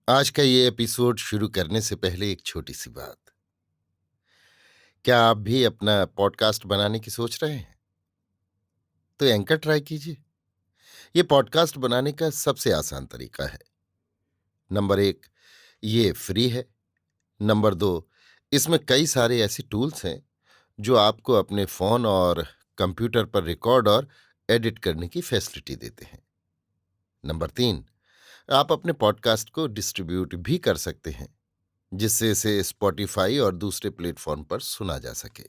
आज का ये एपिसोड शुरू करने से पहले एक छोटी सी बात। क्या आप भी अपना पॉडकास्ट बनाने की सोच रहे हैं? तो एंकर ट्राई कीजिए। ये पॉडकास्ट बनाने का सबसे आसान तरीका है। नंबर 1, ये फ्री है। नंबर 2, इसमें कई सारे ऐसे टूल्स हैं जो आपको अपने फोन और कंप्यूटर पर रिकॉर्ड और एडिट करने की फैसिलिटी देते हैं। नंबर 3, आप अपने पॉडकास्ट को डिस्ट्रीब्यूट भी कर सकते हैं, जिससे इसे स्पॉटिफाई और दूसरे प्लेटफॉर्म पर सुना जा सके।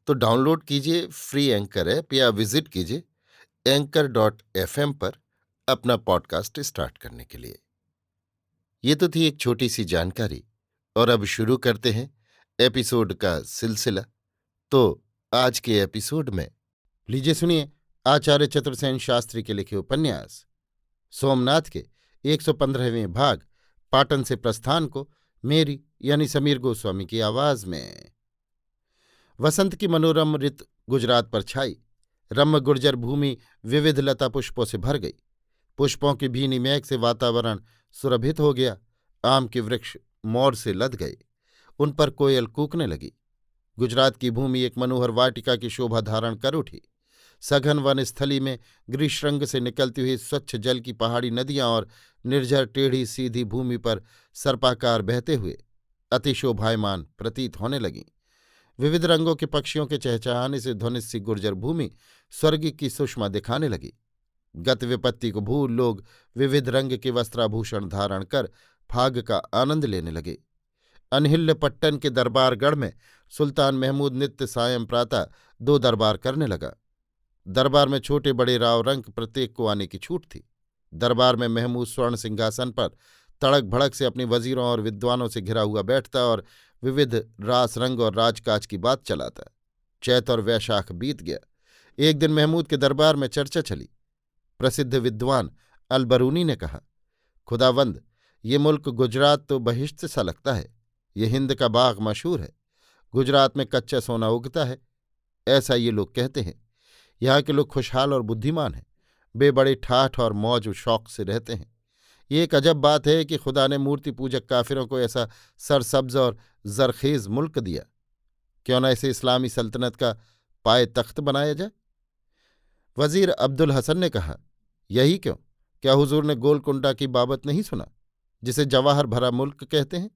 तो डाउनलोड कीजिए फ्री एंकर ऐप या विजिट कीजिए anchor.fm पर अपना पॉडकास्ट स्टार्ट करने के लिए। ये तो थी एक छोटी सी जानकारी, और अब शुरू करते हैं एपिसोड का सिलसिला। तो आज के एपिसोड में लीजिए सुनिए आचार्य चतुर्सेन शास्त्री के लिखे उपन्यास सोमनाथ के 115वें भाग पाटन से प्रस्थान को मेरी यानी समीर गोस्वामी की आवाज में। वसंत की मनोरम ऋत गुजरात पर छाई। रम्य गुर्जर भूमि विविध लता पुष्पों से भर गई। पुष्पों की भीनी महक से वातावरण सुरभित हो गया। आम के वृक्ष मौर से लद गए, उन पर कोयल कूकने लगी। गुजरात की भूमि एक मनोहर वाटिका की शोभा धारण कर उठी। सघन वन स्थली में ग्रीष्रंग से निकलती हुई स्वच्छ जल की पहाड़ी नदियां और निर्झर टेढ़ी सीधी भूमि पर सर्पाकार बहते हुए अति शोभायमान प्रतीत होने लगीं। विविध रंगों के पक्षियों के चहचहाने से ध्वनित सी गुर्जर भूमि स्वर्ग की सुषमा दिखाने लगी। गत विपत्ति को भूल लोग विविध रंग के वस्त्राभूषण धारण कर फाग का आनंद लेने लगे। अनहिल्य पट्टन के दरबारगढ़ में सुल्तान महमूद नित्य सायं प्रातः 2 दरबार करने लगा। दरबार में छोटे बड़े राव रंक प्रत्येक को आने की छूट थी। दरबार में महमूद स्वर्ण सिंहासन पर तड़क भड़क से अपने वजीरों और विद्वानों से घिरा हुआ बैठता और विविध रास रंग और राजकाज की बात चलाता। चैत और वैशाख बीत गया। एक दिन महमूद के दरबार में चर्चा चली। प्रसिद्ध विद्वान अलबरूनी ने कहा, खुदावंद, ये मुल्क गुजरात तो बहिश्त सा लगता है। ये हिंद का बाग मशहूर है। गुजरात में कच्चा सोना उगता है, ऐसा ये लोग कहते हैं। यहाँ के लोग खुशहाल और बुद्धिमान हैं। वे बड़े ठाठ और मौज शौक से रहते हैं। ये एक अजब बात है कि खुदा ने मूर्ति पूजक काफिरों को ऐसा सरसब्ज और जरखेज मुल्क दिया। क्यों न इसे इस्लामी सल्तनत का पाए तख्त बनाया जाए। वजीर अब्दुल हसन ने कहा, यही क्यों, क्या हुजूर ने गोलकुंडा की बाबत नहीं सुना, जिसे जवाहर भरा मुल्क कहते हैं,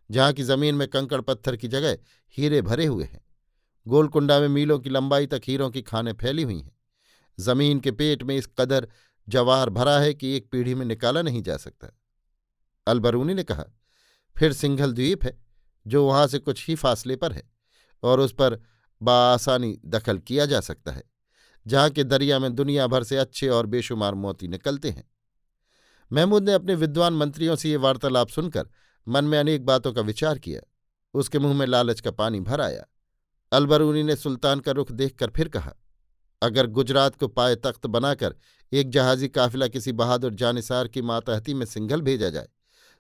जहाँ की जमीन में कंकड़ पत्थर की जगह हीरे भरे हुए हैं। गोलकुंडा में मीलों की लंबाई तक हीरों की खानें फैली हुई हैं। जमीन के पेट में इस कदर जवाहर भरा है कि एक पीढ़ी में निकाला नहीं जा सकता। अलबरूनी ने कहा, फिर सिंघल द्वीप है, जो वहां से कुछ ही फासले पर है और उस पर बाआसानी दखल किया जा सकता है, जहां के दरिया में दुनिया भर से अच्छे और बेशुमार मोती निकलते हैं। महमूद ने अपने विद्वान मंत्रियों से ये वार्तालाप सुनकर मन में अनेक बातों का विचार किया। उसके मुंह में लालच का पानी भर आया। अलबरूनी ने सुल्तान का रुख देखकर फिर कहा, अगर गुजरात को पाए तख्त बनाकर एक जहाजी काफिला किसी बहादुर जानिसार की मातहती में सिंघल भेजा जाए,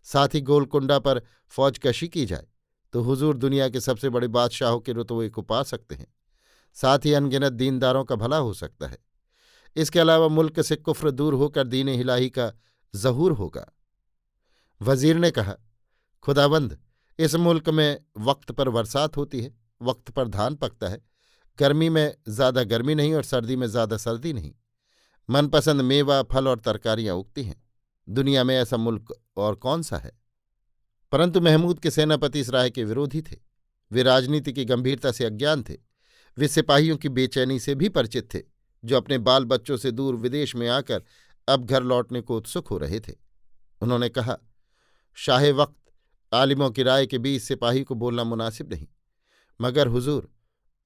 साथ ही गोलकुंडा पर फौजकशी की जाए, तो हुजूर दुनिया के सबसे बड़े बादशाहों के रुतबे को पा सकते हैं। साथ ही अनगिनत दीनदारों का भला हो सकता है। इसके अलावा मुल्क से कुफ्र दूर होकर दीन इलाही का ज़हूर होगा। वजीर ने कहा, खुदाबंद, इस मुल्क में वक्त पर बरसात होती है, वक्त पर धान पकता है। गर्मी में ज्यादा गर्मी नहीं और सर्दी में ज्यादा सर्दी नहीं। मनपसंद मेवा फल और तरकारियां उगती हैं। दुनिया में ऐसा मुल्क और कौन सा है। परंतु महमूद के सेनापति इस राय के विरोधी थे। वे राजनीति की गंभीरता से अज्ञान थे। वे सिपाहियों की बेचैनी से भी परिचित थे, जो अपने बाल बच्चों से दूर विदेश में आकर अब घर लौटने को उत्सुक हो रहे थे। उन्होंने कहा, शाहे वक्त आलिमों की राय के बीच सिपाही को बोलना मुनासिब नहीं, मगर हुजूर,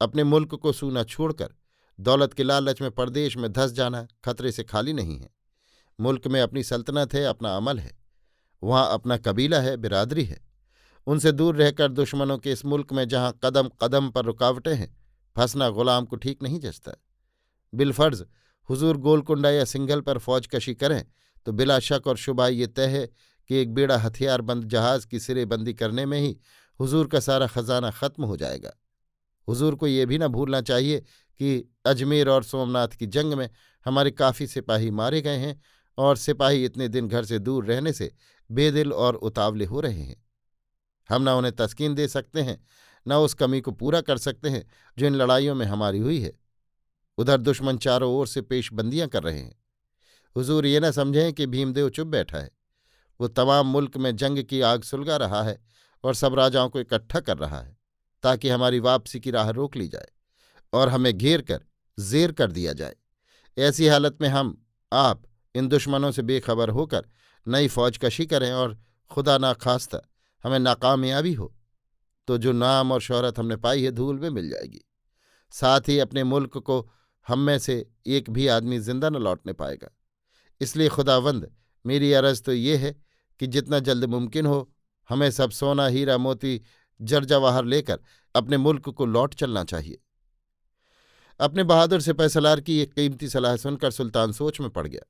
अपने मुल्क को सूना छोड़कर दौलत के लालच में परदेश में धंस जाना खतरे से खाली नहीं है। मुल्क में अपनी सल्तनत है, अपना अमल है, वहाँ अपना कबीला है, बिरादरी है। उनसे दूर रहकर दुश्मनों के इस मुल्क में जहाँ कदम कदम पर रुकावटें हैं, फंसना गुलाम को ठीक नहीं जचता। बिलफर्ज हुजूर गोलकुंडा या सिंघल पर फौजकशी करें तो बिला शक और शुबा ये तय है कि एक बेड़ा हथियारबंद जहाज की सिरेबंदी करने में ही हुजूर का सारा खजाना खत्म हो जाएगा। हुजूर को ये भी न भूलना चाहिए कि अजमेर और सोमनाथ की जंग में हमारे काफ़ी सिपाही मारे गए हैं और सिपाही इतने दिन घर से दूर रहने से बेदिल और उतावले हो रहे हैं। हम न उन्हें तस्कीन दे सकते हैं, न उस कमी को पूरा कर सकते हैं जो इन लड़ाइयों में हमारी हुई है। उधर दुश्मन चारों ओर से पेशबंदियां कर रहे हैं। हुजूर ये न समझें कि भीमदेव चुप बैठा है। वो तमाम मुल्क में जंग की आग सुलगा रहा है और सब राजाओं को इकट्ठा कर रहा है ताकि हमारी वापसी की राह रोक ली जाए और हमें घेर कर जेर कर दिया जाए। ऐसी हालत में आप इन दुश्मनों से बेखबर होकर नई फौज कशी करें और खुदा ना खास्ता हमें नाकामयाबी हो तो जो नाम और शोहरत हमने पाई है धूल में मिल जाएगी। साथ ही अपने मुल्क को हम में से एक भी आदमी जिंदा न लौटने पाएगा। इसलिए खुदावंद, मेरी अर्ज तो ये है कि जितना जल्द मुमकिन हो हमें सब सोना हीरा मोती जरजवाहर लेकर अपने मुल्क को लौट चलना चाहिए। अपने बहादुर से पैसलार की एक कीमती सलाह सुनकर सुल्तान सोच में पड़ गया।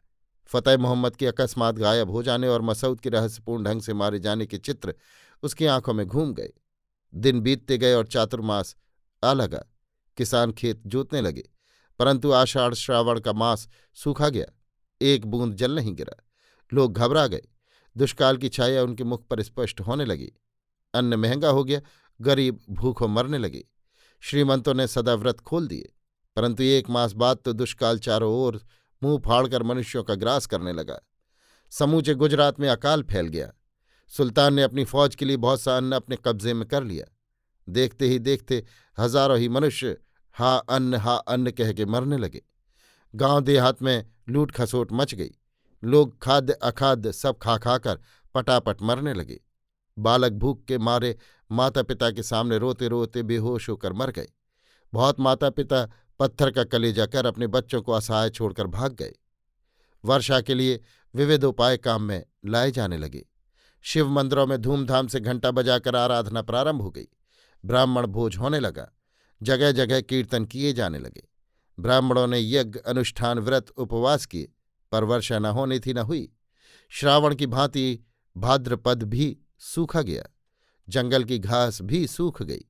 फतेह मोहम्मद के अकस्मात गायब हो जाने और मसूद के रहस्यपूर्ण ढंग से मारे जाने के चित्र उसकी आंखों में घूम गए। दिन बीतते गए और चातुर्मास आ लगा। किसान खेत जोतने लगे, परंतु आषाढ़ श्रावण का मास सूखा गया। एक बूंद जल नहीं गिरा। लोग घबरा गए। दुष्काल की छाया उनके मुख पर स्पष्ट होने लगी। अन्न महंगा हो गया। गरीब भूखों मरने लगे। श्रीमंतों ने सदाव्रत खोल दिए, परंतु एक मास बाद तो दुष्काल चारों ओर मुंह फाड़कर मनुष्यों का ग्रास करने लगा। समूचे गुजरात में अकाल फैल गया। सुल्तान ने अपनी फौज के लिए बहुत सा अन्न अपने कब्जे में कर लिया। देखते ही देखते हजारों ही मनुष्य हा अन्न कह के मरने लगे। गांव देहात में लूट खसोट मच गई। लोग खाद्य अखाद्य सब खा खाकर पटापट मरने लगे। बालक भूख के मारे माता पिता के सामने रोते रोते बेहोश होकर मर गए। बहुत माता पिता पत्थर का कलेजा कर अपने बच्चों को असहाय छोड़कर भाग गए। वर्षा के लिए विविध उपाय काम में लाए जाने लगे। शिव मंदिरों में धूमधाम से घंटा बजाकर आराधना प्रारंभ हो गई। ब्राह्मण भोज होने लगा। जगह जगह कीर्तन किए जाने लगे। ब्राह्मणों ने यज्ञ अनुष्ठान व्रत उपवास किए, पर वर्षा न होनी थी न हुई। श्रावण की भांति भाद्रपद भी सूखा गया। जंगल की घास भी सूख गई।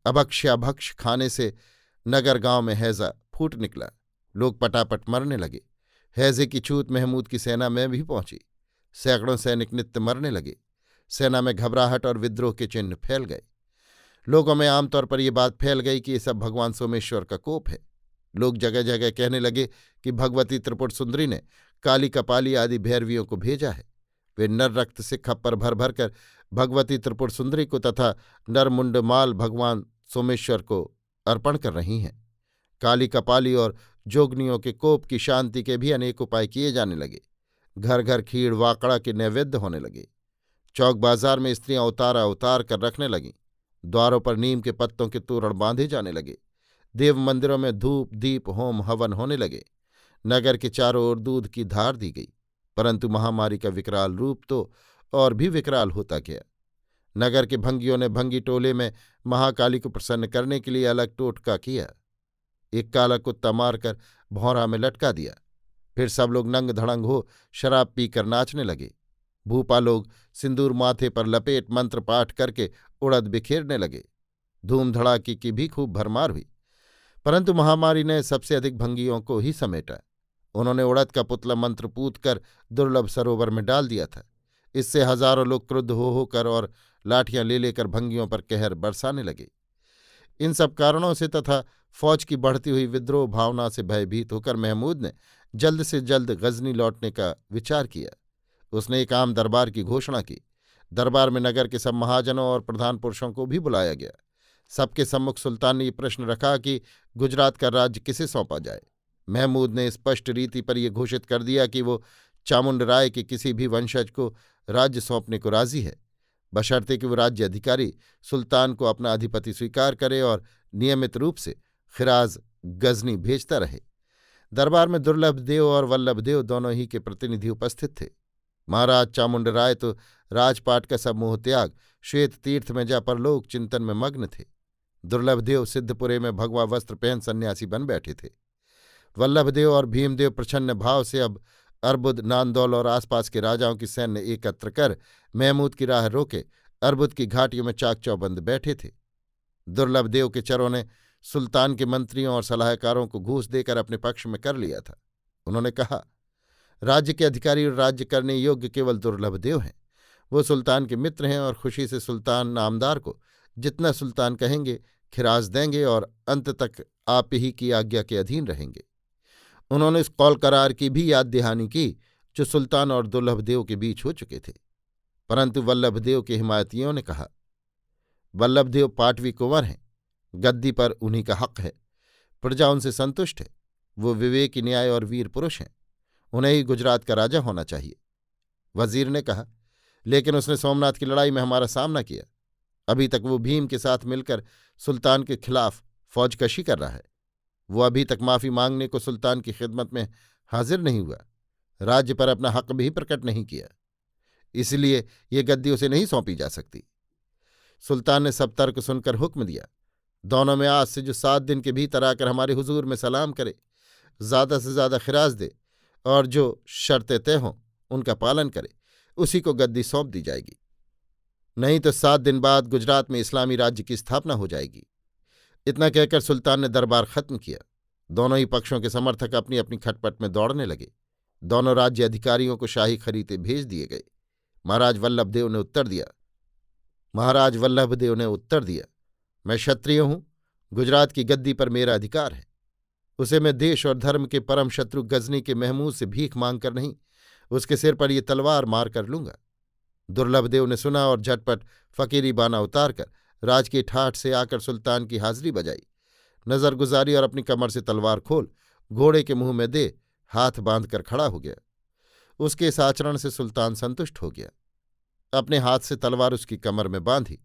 अभक्ष्याभक्ष खाने से नगर गांव में हैजा फूट निकला। लोग पटापट मरने लगे। हैजे की छूत महमूद की सेना में भी पहुंची। सैकड़ों सैनिक नित्य मरने लगे। सेना में घबराहट और विद्रोह के चिन्ह फैल गए। लोगों में आमतौर पर यह बात फैल गई कि ये सब भगवान सोमेश्वर का कोप है। लोग जगह जगह कहने लगे कि भगवती त्रिपुर सुंदरी ने काली कपाली आदि भैरवियों को भेजा है। वे नर रक्त से खप्पर भर भर कर भगवती त्रिपुर सुंदरी को तथा नरमुंडमाल भगवान सोमेश्वर को अर्पण कर रही हैं। काली कपाली और जोगनियों के कोप की शांति के भी अनेक उपाय किए जाने लगे। घर घर खीड़ वाकड़ा के नैवेद्य होने लगे। चौक बाजार में स्त्रियां उतारा उतार कर रखने लगीं। द्वारों पर नीम के पत्तों के तोरण बांधे जाने लगे। देव मंदिरों में धूप दीप होम हवन होने लगे। नगर के चारों ओर दूध की धार दी गई। परंतु महामारी का विकराल रूप तो और भी विकराल होता गया। नगर के भंगियों ने भंगी टोले में महाकाली को प्रसन्न करने के लिए अलग टोटका किया। एक काला कुत्ता मारकर भौरा में लटका दिया। फिर सब लोग नंग धड़ंग हो शराब पीकर नाचने लगे। भूपा लोग सिंदूर माथे पर लपेट मंत्र पाठ करके उड़द बिखेरने लगे। धूम धड़ाकी की भी खूब भरमार हुई। परंतु महामारी ने सबसे अधिक भंगियों को ही समेटा। उन्होंने उड़द का पुतला मंत्र पूत कर दुर्लभ सरोवर में डाल दिया था। इससे हजारों लोग क्रुद्ध हो होकर और लाठियां ले लेकर भंगियों पर कहर बरसाने लगे। इन सब कारणों से तथा फौज की बढ़ती हुई विद्रोह भावना से भयभीत होकर महमूद ने जल्द से जल्द गजनी लौटने का विचार किया। उसने एक आम दरबार की घोषणा की। दरबार में नगर के सब महाजनों और प्रधान पुरुषों को भी बुलाया गया। सबके सम्मुख सुल्तान ने ये प्रश्न रखा कि गुजरात का राज्य किसे सौंपा जाए। महमूद ने स्पष्ट रीति पर यह घोषित कर दिया कि वो चामुंड राय के किसी भी वंशज को राज्य सौंपने को राजी है, बशर्ते कि वो राज्य अधिकारी सुल्तान को अपना अधिपति स्वीकार करे और नियमित रूप से खिराज गजनी भेजता रहे। दरबार में दुर्लभदेव और वल्लभदेव दोनों ही के प्रतिनिधि उपस्थित थे। महाराज चामुंड राय तो राजपाट का सब मोह त्याग श्वेत तीर्थ में जा परलोक चिंतन में मग्न थे। दुर्लभदेव सिद्धपुरे में भगवा वस्त्र पहन सन्यासी बन बैठे थे। वल्लभदेव और भीमदेव प्रछन्न भाव से अब अर्बुद नांदौल और आसपास के राजाओं की सैन्य एकत्र कर महमूद की राह रोके अर्बुद की घाटियों में चाक चौबंद बैठे थे। दुर्लभदेव के चरों ने सुल्तान के मंत्रियों और सलाहकारों को घूस देकर अपने पक्ष में कर लिया था। उन्होंने कहा, राज्य के अधिकारी और राज्य करने योग्य केवल दुर्लभ देव हैं। वो सुल्तान के मित्र हैं और खुशी से सुल्तान नामदार को जितना सुल्तान कहेंगे खिराज देंगे और अंत तक आप ही की आज्ञा के अधीन रहेंगे। उन्होंने उस कौल करार की भी याद दहानी की जो सुल्तान और दुर्लभदेव के बीच हो चुके थे। परंतु वल्लभदेव के हिमायतियों ने कहा, वल्लभदेव पाटवी कुंवर हैं, गद्दी पर उन्हीं का हक है, प्रजा उनसे संतुष्ट है, वो विवेकी, न्याय और वीर पुरुष हैं, उन्हें ही गुजरात का राजा होना चाहिए। वजीर ने कहा, लेकिन उसने सोमनाथ की लड़ाई में हमारा सामना किया। अभी तक वो भीम के साथ मिलकर सुल्तान के खिलाफ फौजकशी कर रहा है। वो अभी तक माफी मांगने को सुल्तान की खिदमत में हाजिर नहीं हुआ, राज्य पर अपना हक भी प्रकट नहीं किया, इसलिए ये गद्दी उसे नहीं सौंपी जा सकती। सुल्तान ने सब तर्क सुनकर हुक्म दिया, दोनों में आज से जो 7 दिन के भीतर आकर हमारे हुजूर में सलाम करे, ज्यादा से ज्यादा खिराज दे और जो शर्तें तय हों उनका पालन करे, उसी को गद्दी सौंप दी जाएगी। नहीं तो 7 दिन बाद गुजरात में इस्लामी राज्य की स्थापना हो जाएगी। इतना कहकर सुल्तान ने दरबार खत्म किया। दोनों ही पक्षों के समर्थक अपनी अपनी खटपट में दौड़ने लगे। दोनों राज्य अधिकारियों को शाही खरीते भेज दिए गए। महाराज वल्लभदेव ने उत्तर दिया, मैं क्षत्रिय हूं, गुजरात की गद्दी पर मेरा अधिकार है। उसे मैं देश और धर्म के परम शत्रु गजनी के महमूद से भीख मांगकर नहीं, उसके सिर पर ये तलवार मार कर लूंगा। दुर्लभदेव ने सुना और झटपट फकीरी बाना उतारकर राज की ठाठ से आकर सुल्तान की हाजिरी बजाई, नजर गुजारी और अपनी कमर से तलवार खोल घोड़े के मुंह में दे हाथ बांधकर खड़ा हो गया। उसके इस आचरण से सुल्तान संतुष्ट हो गया। अपने हाथ से तलवार उसकी कमर में बांधी,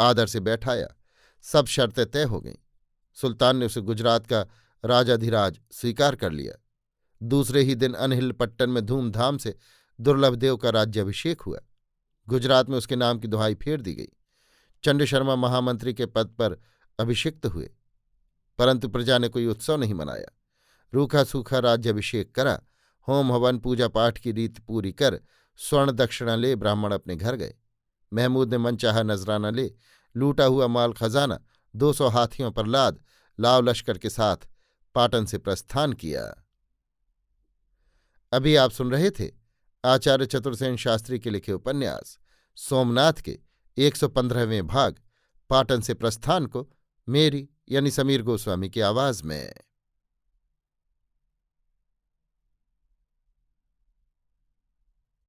आदर से बैठाया। सब शर्तें तय हो गईं। सुल्तान ने उसे गुजरात का राजाधिराज स्वीकार कर लिया। दूसरे ही दिन अनहिलपट्टन में धूमधाम से दुर्लभदेव का राज्याभिषेक हुआ। गुजरात में उसके नाम की दुहाई फेर दी गई। चंड शर्मा महामंत्री के पद पर अभिषिक्त हुए, परंतु प्रजा ने कोई उत्सव नहीं मनाया। रूखा सूखा राज्याभिषेक करा, होम हवन पूजा पाठ की रीत पूरी कर स्वर्ण दक्षिणा ले ब्राह्मण अपने घर गए। महमूद ने मनचाहा नजराना ले लूटा हुआ माल खजाना 200 हाथियों पर लाद लाव लश्कर के साथ पाटन से प्रस्थान किया। अभी आप सुन रहे थे आचार्य चतुर्सेन शास्त्री के लिखे उपन्यास सोमनाथ के 115वें भाग पाटन से प्रस्थान को मेरी यानी समीर गोस्वामी की आवाज में।